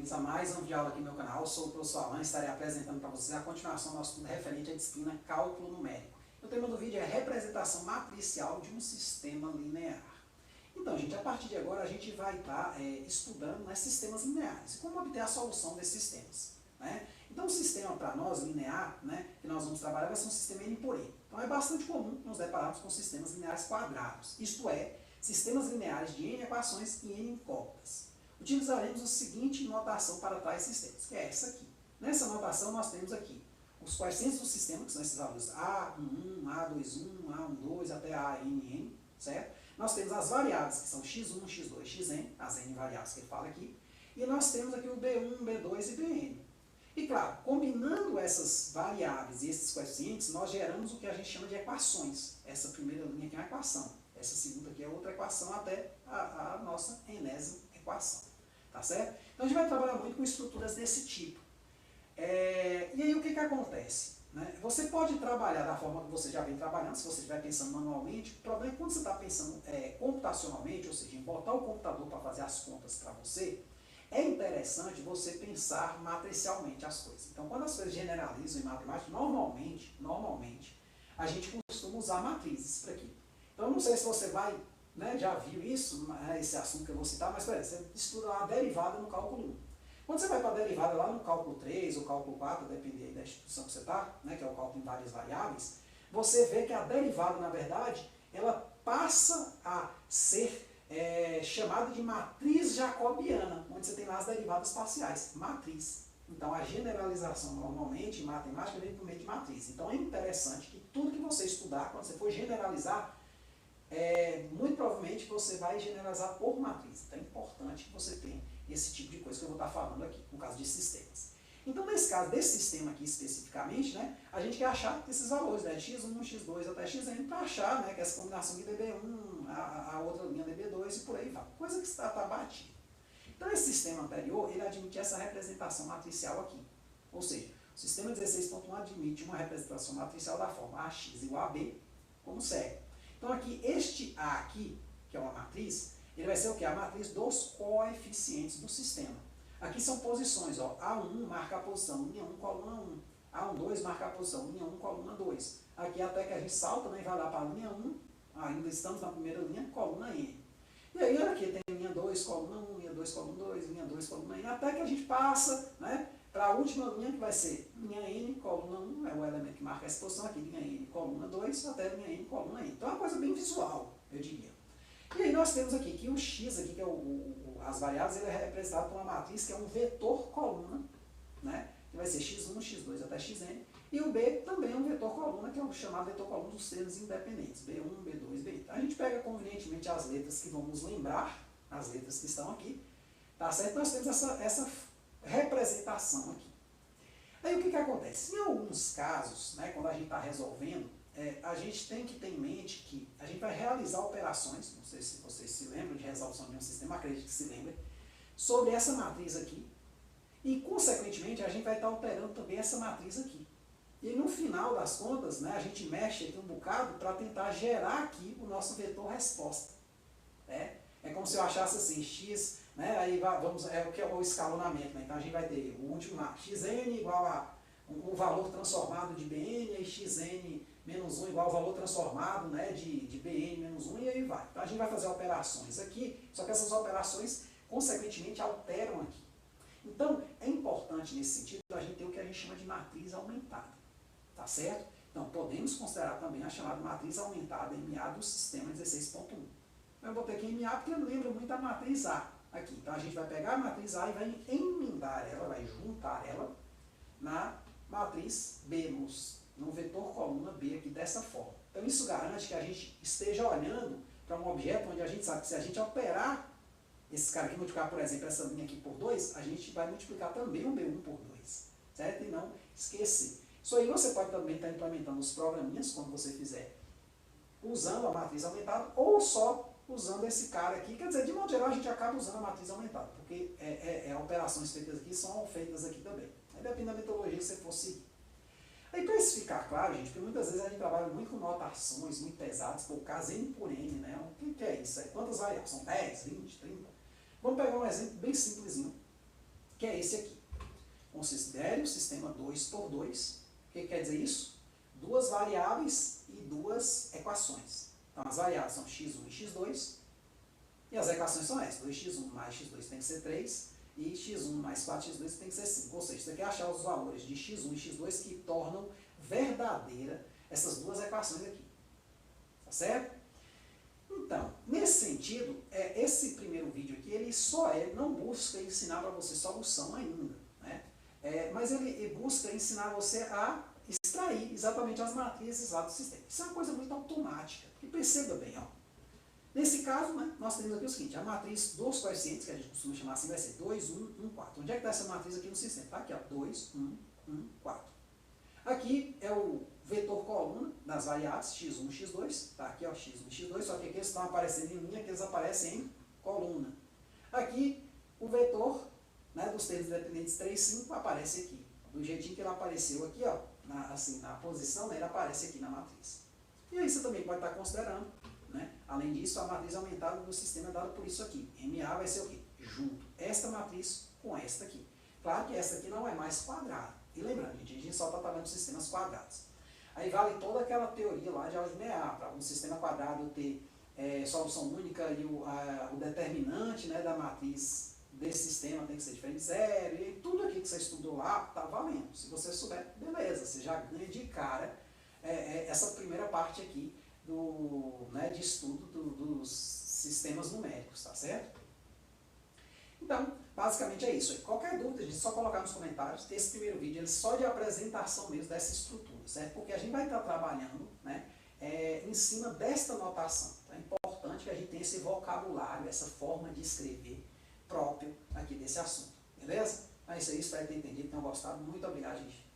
bem-vindos a mais um vídeo aula aqui no meu canal. Eu sou o professor Alan e estarei apresentando para vocês a continuação do nosso estudo referente à disciplina Cálculo Numérico. O tema do vídeo é representação matricial de um sistema linear. Então, gente, a partir de agora a gente vai estar estudando sistemas lineares e como obter a solução desses sistemas. Né? Então, o sistema para nós, linear, que nós vamos trabalhar, vai ser um sistema N por N. Então, é bastante comum nos depararmos com sistemas lineares quadrados, isto é, sistemas lineares de N equações e N incógnitas. Utilizaremos a seguinte notação para tais sistemas, que é essa aqui. Nessa notação nós temos aqui os quocientes do sistema, que são esses valores A11, A21, A12 até ANN, certo? Nós temos as variáveis, que são x1, x2, xn, as n variáveis que ele fala aqui, e nós temos aqui o B1, B2 e Bn. E claro, combinando essas variáveis e esses quocientes, nós geramos o que a gente chama de equações. Essa primeira linha aqui é uma equação, essa segunda aqui é outra equação até a nossa enésima equação. Tá certo? Então a gente vai trabalhar muito com estruturas desse tipo. E aí o que acontece? Né? Você pode trabalhar da forma que você já vem trabalhando, se você estiver pensando manualmente. O problema é que quando você está pensando computacionalmente, ou seja, em botar o computador para fazer as contas para você, é interessante você pensar matricialmente as coisas. Então quando as coisas generalizam em matemática, normalmente a gente costuma usar matrizes para aqui. Então eu não sei se você vai... já viu isso, esse assunto que eu vou citar, mas peraí, você estuda a derivada no cálculo 1. Quando você vai para a derivada lá no cálculo 3 ou cálculo 4, depende da instituição que você está, que é o cálculo em várias variáveis, você vê que a derivada, na verdade, ela passa a ser chamada de matriz jacobiana, onde você tem lá as derivadas parciais, matriz. Então a generalização normalmente em matemática vem por meio de matriz. Então é interessante que tudo que você estudar, quando você for generalizar, muito provavelmente você vai generalizar por matriz. Então é importante que você tenha esse tipo de coisa que eu vou estar falando aqui, no caso de sistemas. Então, nesse caso desse sistema aqui especificamente, a gente quer achar esses valores, x1, x2 até xn, para achar que essa combinação de dB1, a outra linha dB2 e por aí vai. Coisa que está batida. Então, esse sistema anterior, ele admite essa representação matricial aqui. Ou seja, o sistema 16.1 admite uma representação matricial da forma AX igual a B, como segue. Então aqui, este A aqui, que é uma matriz, ele vai ser o quê? A matriz dos coeficientes do sistema. Aqui são posições, ó, A1 marca a posição, linha 1, coluna 1. A12 marca a posição, linha 1, coluna 2. Aqui até que a gente salta, e vai lá para a linha 1, ainda estamos na primeira linha, coluna N. E aí, olha aqui, tem linha 2, coluna 1, linha 2, coluna 2, linha 2, coluna N, até que a gente passa, para a última linha, que vai ser linha N, coluna 1, é o elemento que marca essa posição aqui, linha N, coluna 2, até linha N, coluna N. Então é uma coisa bem visual, eu diria. E aí nós temos aqui que o X, aqui, que é as variáveis, ele é representado por uma matriz que é um vetor coluna, que vai ser x1, x2 até xn, e o B também é um vetor coluna, que é o chamado vetor coluna dos termos independentes, B1, B2, B. A gente pega convenientemente as letras que vão nos lembrar, as letras que estão aqui, tá certo? Nós temos essa representação aqui. Aí o que acontece? Em alguns casos, quando a gente está resolvendo, a gente tem que ter em mente que a gente vai realizar operações, não sei se vocês se lembram de resolução de um sistema, acredito que se lembrem, sobre essa matriz aqui, e consequentemente a gente vai estar alterando também essa matriz aqui. E no final das contas, a gente mexe aqui um bocado para tentar gerar aqui o nosso vetor resposta. É como se eu achasse assim, x, aí vamos, o que é o escalonamento, então a gente vai ter o último lá, xn igual a o valor transformado de Bn, e xn menos 1 igual ao valor transformado de Bn menos 1, e aí vai. Então a gente vai fazer operações aqui, só que essas operações, consequentemente, alteram aqui. Então, é importante nesse sentido a gente ter o que a gente chama de matriz aumentada. Tá certo? Então, podemos considerar também a chamada matriz aumentada MA do sistema 16.1. Eu botei aqui MA porque eu lembro muito da matriz A aqui. Então, a gente vai pegar a matriz A e vai emendar ela, vai juntar ela na matriz B, no vetor coluna B aqui dessa forma. Então, isso garante que a gente esteja olhando para um objeto onde a gente sabe que se a gente operar esse cara aqui, multiplicar, por exemplo, essa linha aqui por 2, a gente vai multiplicar também o B1 por 2, certo? E não esquecer. Isso aí você pode também estar implementando os programinhas, quando você fizer, usando a matriz aumentada, ou só usando esse cara aqui. Quer dizer, de modo geral, a gente acaba usando a matriz aumentada, porque operações feitas aqui são feitas aqui também. Aí depende da metodologia que você for seguir. Aí, para isso ficar claro, gente, porque muitas vezes a gente trabalha muito com notações muito pesadas, por caso N por N, O que é isso? Quantas variáveis? São 10, 20, 30? Vamos pegar um exemplo bem simplesinho, que é esse aqui. Considere o sistema 2 por 2. O que quer dizer isso? Duas variáveis e duas equações. Então, as variáveis são x1 e x2, e as equações são essas. 2x1 mais x2 tem que ser 3, e x1 mais 4x2 tem que ser 5. Ou seja, você quer achar os valores de x1 e x2 que tornam verdadeira essas duas equações aqui. Tá certo? Então, nesse sentido, esse primeiro vídeo aqui, ele não busca ensinar para você solução ainda, né? Mas ele busca ensinar você a extrair exatamente as matrizes lá do sistema. Isso é uma coisa muito automática, porque perceba bem, ó. Nesse caso, né, nós temos aqui o seguinte, a matriz dos coeficientes, que a gente costuma chamar assim, vai ser 2, 1, 1, 4. Onde é que está essa matriz aqui no sistema? Está aqui, ó, 2, 1, 1, 4. Aqui é o vetor coluna das variáveis x1 e x2, está aqui, ó, x1 e x2, só que aqui eles estão aparecendo em linha, aqui eles aparecem em coluna. Aqui, o vetor, né, dos termos independentes 3, 5 aparece aqui. Do jeitinho que ele apareceu aqui, ó, na posição, né, ele aparece aqui na matriz. E aí você também pode estar considerando, né, além disso, a matriz aumentada do sistema é dada por isso aqui. MA vai ser o quê? Junto esta matriz com esta aqui. Claro que essa aqui não é mais quadrada. E lembrando, gente, a gente só está trabalhando de sistemas quadrados. Aí vale toda aquela teoria lá de álgebra linear, para um sistema quadrado ter solução única e o determinante, né, da matriz desse sistema tem que ser diferente de zero, e tudo aqui que você estudou lá está valendo. Se você souber, beleza, você já ganha de cara essa primeira parte aqui né, de estudo dos sistemas numéricos, tá certo? Então, basicamente é isso. Qualquer dúvida, a gente só colocar nos comentários. Esse primeiro vídeo é só de apresentação mesmo dessa estrutura, certo? Porque a gente vai estar trabalhando, né, em cima desta notação. Então é importante que a gente tenha esse vocabulário, essa forma de escrever próprio aqui desse assunto, beleza? Então é isso aí, espero ter entendido, tenham gostado. Muito obrigado, gente.